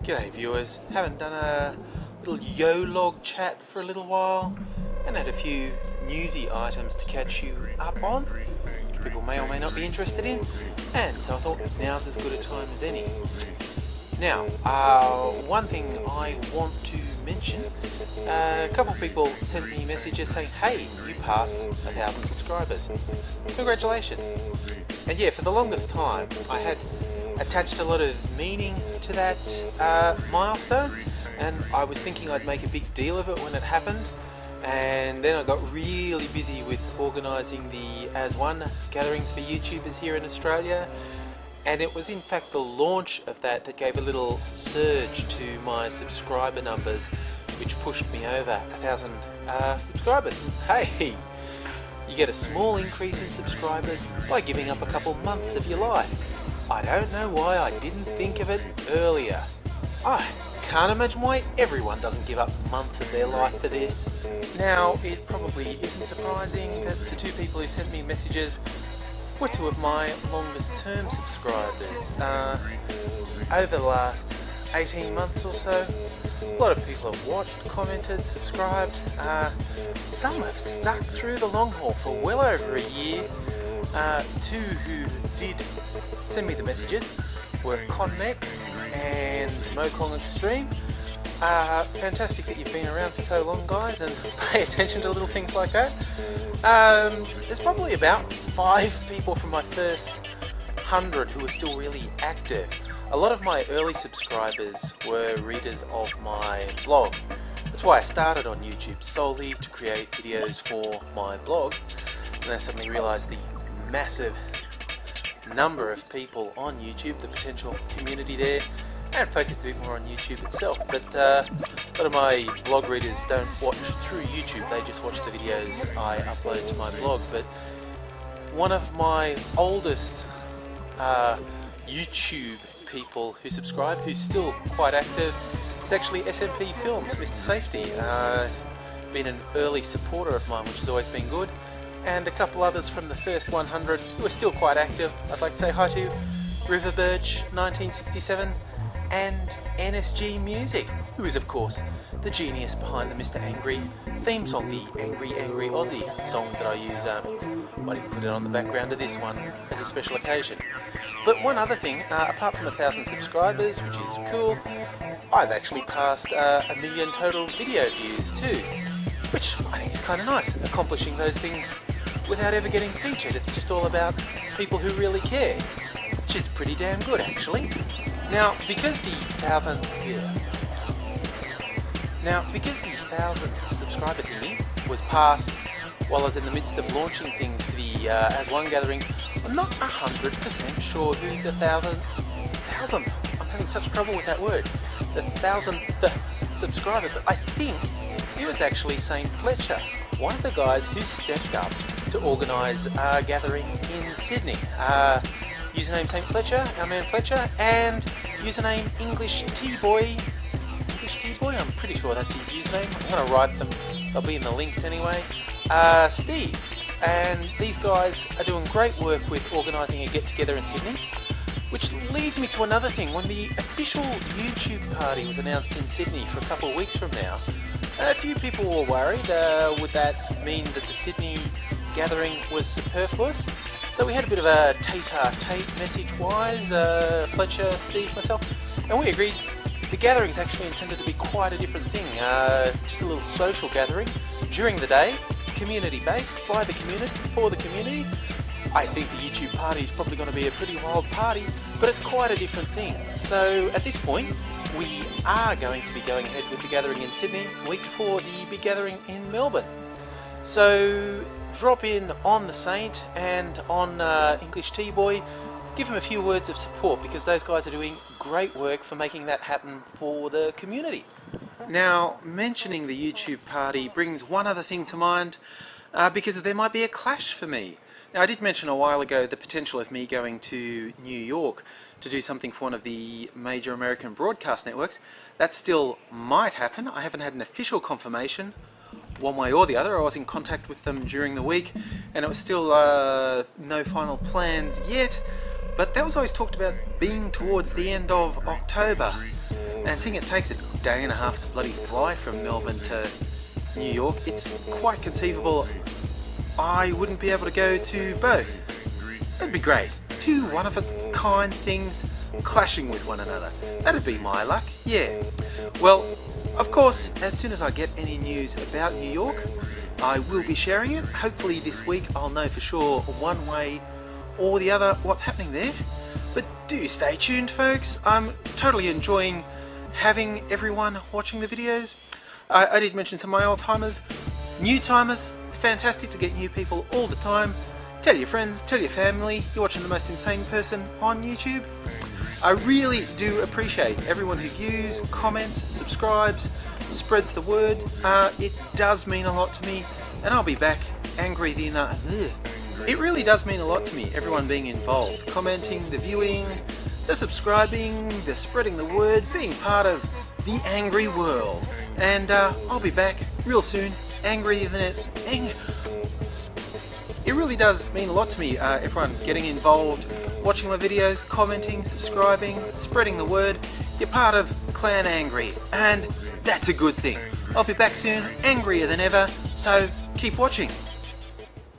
G'day viewers, haven't done a little yo-log chat for a little while and had a few newsy items to catch you up on. People may or may not be interested in, and so I thought now's as good a time as any. Now, one thing I want to mention, a couple of people sent me messages saying, hey, you passed 1,000 subscribers. Congratulations. And yeah, for the longest time I had attached a lot of meaning to that milestone, and I was thinking I'd make a big deal of it when it happened, and then I got really busy with organising the As One gatherings for YouTubers here in Australia, and it was in fact the launch of that that gave a little surge to my subscriber numbers, which pushed me over 1,000 subscribers. Hey! You get a small increase in subscribers by giving up a couple months of your life. I don't know why I didn't think of it earlier. I can't imagine why everyone doesn't give up months of their life for this. Now, it probably isn't surprising that the two people who sent me messages were two of my longest term subscribers. Over the last 18 months or so, a lot of people have watched, commented, subscribed. Some have stuck through the long haul for well over a year. Two who did send me the messages were Conmet and Mokong Extreme. Fantastic that you've been around for so long, guys, and pay attention to little things like that. There's probably about 5 people from my first 100 who are still really active. A lot of my early subscribers were readers of my blog. That's why I started on YouTube, solely to create videos for my blog. And I suddenly realised the massive number of people on YouTube, the potential community there, and focused a bit more on YouTube itself. But a lot of my blog readers don't watch through YouTube, they just watch the videos I upload to my blog. But one of my oldest YouTube people who subscribe, who's still quite active, is actually SMP Films, Mr. Safety. Been an early supporter of mine, which has always been good. And a couple others from the first 100 who are still quite active. I'd like to say hi to Riverbirch 1967 and NSG Music, who is of course the genius behind the Mr. Angry theme song, the AngryAussie song that I use. I didn't put it on the background of this one as a special occasion. But one other thing, apart from 1,000 subscribers, which is cool, I've actually passed 1 million total video views too, which I think is kind of nice, accomplishing those things without ever getting featured. It's just all about people who really care, which is pretty damn good actually. Now, because the 1,000 subscriber thingy was passed while I was in the midst of launching things for the As One gathering, I'm not 100% sure who the 1,000, I'm having such trouble with that word, the 1,000th subscriber, but I think it was actually St. Fletcher, one of the guys who stepped up to organise a gathering in Sydney. Username St. Fletcher, our man Fletcher, and username English T-Boy, I'm pretty sure that's his username. I'm going to write them, they'll be in the links anyway. Steve, and these guys are doing great work with organising a get-together in Sydney, which leads me to another thing. When the official YouTube party was announced in Sydney for a couple of weeks from now, a few people were worried, would that mean that the Sydney gathering was superfluous? So we had a bit of a tate-a-tate message-wise, Fletcher, Steve, myself, and we agreed the gathering is actually intended to be quite a different thing, just a little social gathering during the day, community-based, by the community, for the community. I think the YouTube party is probably going to be a pretty wild party, but it's quite a different thing. So at this point, we are going to be going ahead with the gathering in Sydney, week before the big gathering in Melbourne. So drop in on the Saint and on English T-Boy, give them a few words of support, because those guys are doing great work for making that happen for the community. Now, mentioning the YouTube party brings one other thing to mind, because there might be a clash for me. Now, I did mention a while ago the potential of me going to New York to do something for one of the major American broadcast networks. That still might happen. I haven't had an official confirmation one way or the other. I was in contact with them during the week, and it was still no final plans yet. But that was always talked about being towards the end of October. And seeing it takes a day and a half to bloody fly from Melbourne to New York, it's quite conceivable I wouldn't be able to go to both. That'd be great. Two one-of-a-kind things clashing with one another. That'd be my luck, yeah. Well, of course, as soon as I get any news about New York, I will be sharing it. Hopefully this week I'll know for sure one way or the other what's happening there. But do stay tuned, folks. I'm totally enjoying having everyone watching the videos. I did mention some of my old timers, new timers. It's fantastic to get new people all the time. Tell your friends, tell your family, you're watching the most insane person on YouTube. I really do appreciate everyone who views, comments, subscribes, spreads the word. It does mean a lot to me, and I'll be back angry the night. It really does mean a lot to me, everyone being involved, commenting, the viewing, the subscribing, the spreading the word, being part of the angry world. And I'll be back real soon, angrier than it. It really does mean a lot to me, everyone getting involved, watching my videos, commenting, subscribing, spreading the word. You're part of Clan Angry, and that's a good thing. I'll be back soon, angrier than ever, so keep watching.